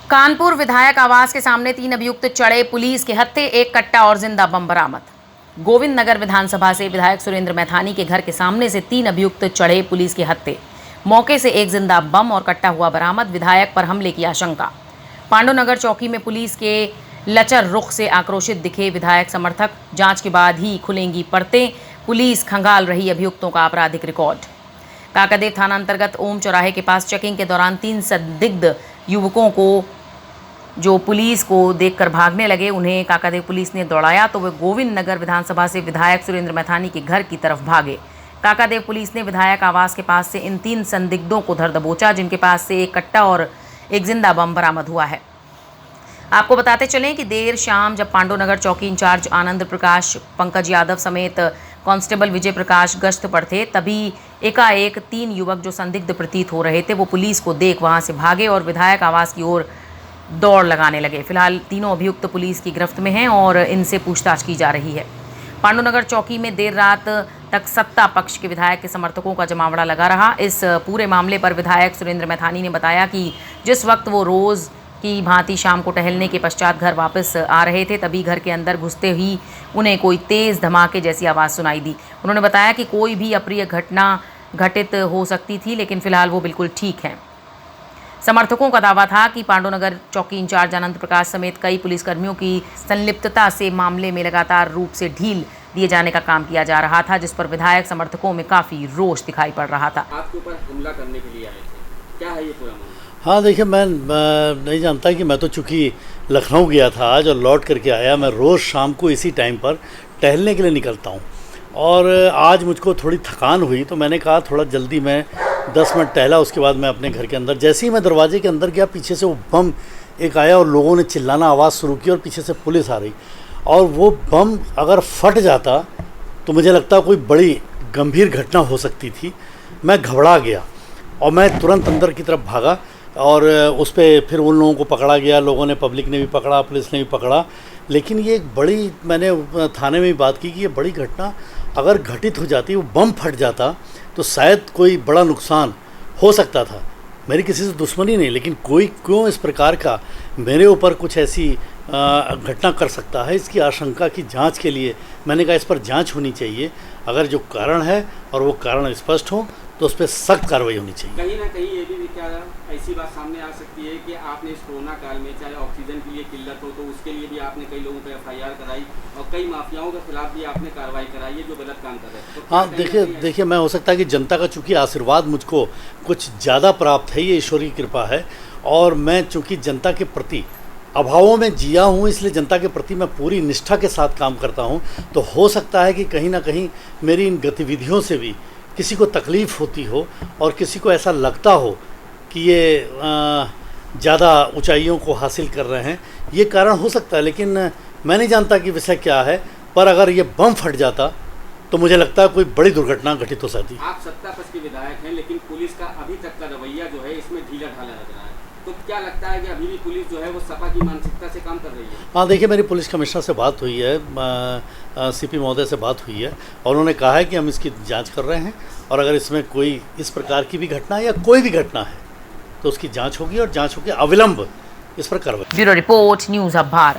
कानपुर विधायक आवास के सामने 3 अभियुक्त चढ़े, पुलिस के हत्थे, 1 कट्टा और जिंदा बम बरामद। गोविंद नगर विधानसभा से विधायक सुरेंद्र मैथानी के घर के सामने से 3 अभियुक्त चढ़े, पुलिस के हत्थे, मौके से 1 जिंदा बम और कट्टा हुआ बरामद। विधायक पर हमले की आशंका। पांडुनगर चौकी में पुलिस के लचर रुख से आक्रोशित दिखे विधायक समर्थक। जांच के बाद ही खुलेंगी परतें, पुलिस खंगाल रही अभियुक्तों का आपराधिक रिकॉर्ड। काकादेव थाना अंतर्गत ओम चौराहे के पास चेकिंग के दौरान 3 संदिग्ध युवकों को जो पुलिस को देखकर भागने लगे, उन्हें काकादेव पुलिस ने दौड़ाया तो वे गोविंद नगर विधानसभा से विधायक सुरेंद्र मैथानी के घर की तरफ भागे। काकादेव पुलिस ने विधायक आवास के पास से इन 3 संदिग्धों को धर दबोचा, जिनके पास से 1 कट्टा और 1 जिंदा बम बरामद हुआ है। आपको बताते चलें कि देर शाम जब पांडुनगर चौकी इंचार्ज आनंद प्रकाश, पंकज यादव समेत कांस्टेबल विजय प्रकाश गश्त पर थे, तभी एकाएक 3 युवक जो संदिग्ध प्रतीत हो रहे थे वो पुलिस को देख वहां से भागे और विधायक आवास की ओर दौड़ लगाने लगे। फिलहाल तीनों अभियुक्त पुलिस की गिरफ्त में हैं और इनसे पूछताछ की जा रही है। पांडुनगर चौकी में देर रात तक सत्ता पक्ष के विधायक के समर्थकों का जमावड़ा लगा रहा। इस पूरे मामले पर विधायक सुरेंद्र मैथानी ने बताया कि जिस वक्त वो रोज़ की भांति शाम को टहलने के पश्चात घर वापस आ रहे थे, तभी घर के अंदर घुसते ही उन्हें कोई तेज़ धमाके जैसी आवाज़ सुनाई दी। उन्होंने बताया कि कोई भी अप्रिय घटना घटित हो सकती थी, लेकिन फिलहाल वो बिल्कुल ठीक हैं। समर्थकों का दावा था कि पांडुनगर चौकी इंचार्ज आनंद प्रकाश समेत कई पुलिसकर्मियों की संलिप्तता से मामले में लगातार रूप से ढील दिए जाने का काम किया जा रहा था, जिस पर विधायक समर्थकों में काफ़ी रोष दिखाई पड़ रहा था। आपके ऊपर हमला करने के लिए आए थे, क्या है ये पूरा मामला? हाँ देखिए, मैं नहीं जानता कि मैं तो चूँकि लखनऊ गया था आज और लौट करके आया। मैं रोज़ शाम को इसी टाइम पर टहलने के लिए निकलता हूँ और आज मुझको थोड़ी थकान हुई तो मैंने कहा थोड़ा जल्दी मैं 10 मिनट टहला। उसके बाद मैं अपने घर के अंदर, जैसे ही मैं दरवाजे के अंदर गया, पीछे से वो बम एक आया और लोगों ने चिल्लाना आवाज़ शुरू की और पीछे से पुलिस आ रही। और वो बम अगर फट जाता तो मुझे लगता कोई बड़ी गंभीर घटना हो सकती थी। मैं घबरा गया और मैं तुरंत अंदर की तरफ भागा और उस पर फिर उन लोगों को पकड़ा गया। लोगों ने, पब्लिक ने भी पकड़ा, पुलिस ने भी पकड़ा। लेकिन ये एक बड़ी, मैंने थाने में भी बात की कि ये बड़ी घटना अगर घटित हो जाती, वो बम फट जाता तो शायद कोई बड़ा नुकसान हो सकता था। मेरी किसी से दुश्मनी नहीं, लेकिन कोई क्यों इस प्रकार का मेरे ऊपर कुछ ऐसी घटना कर सकता है, इसकी आशंका की जांच के लिए मैंने कहा इस पर जांच होनी चाहिए। अगर जो कारण है और वो कारण स्पष्ट हो तो उस पर सख्त कार्रवाई होनी चाहिए। कहीं ना कहीं ये भी क्या ऐसी बात सामने आ सकती है कि आपने इस कोरोना काल में चाहे ऑक्सीजन के लिए किल्लत हो तो उसके लिए भी आपने कई लोगों पर FIR कराई और कई माफियाओं के खिलाफ भी आपने कार्रवाई कराई है जो गलत काम कर रहे हैं। तो हाँ देखिए, मैं हो सकता है कि जनता का चूँकि आशीर्वाद मुझको कुछ ज़्यादा प्राप्त है, ये ईश्वरीय कृपा है। और मैं चूँकि जनता के प्रति अभावों में जिया हूँ, इसलिए जनता के प्रति मैं पूरी निष्ठा के साथ काम करता हूँ। तो हो सकता है कि कहीं ना कहीं मेरी इन गतिविधियों से भी किसी को तकलीफ़ होती हो और किसी को ऐसा लगता हो कि ये ज़्यादा ऊंचाइयों को हासिल कर रहे हैं, ये कारण हो सकता है। लेकिन मैं नहीं जानता कि विषय क्या है, पर अगर ये बम फट जाता तो मुझे लगता है कोई बड़ी दुर्घटना घटित हो सकती। आप सत्ता पक्ष के विधायक हैं, लेकिन पुलिस का अभी तक का रवैया जो है इसमें ढीला ढाला लग रहा है। तो क्या लगता है कि अभी भी पुलिस जो है वो सपा की मानसिकता से काम कर रही है? हाँ देखिए, मेरी पुलिस कमिश्नर से बात हुई है, CP महोदय से बात हुई है और उन्होंने कहा है कि हम इसकी जांच कर रहे हैं और अगर इसमें कोई इस प्रकार की भी घटना या कोई भी घटना है तो उसकी जांच होगी और जांच होकर अविलंब इस पर कार्रवाई। ब्यूरो रिपोर्ट, न्यूज़ अब भारत।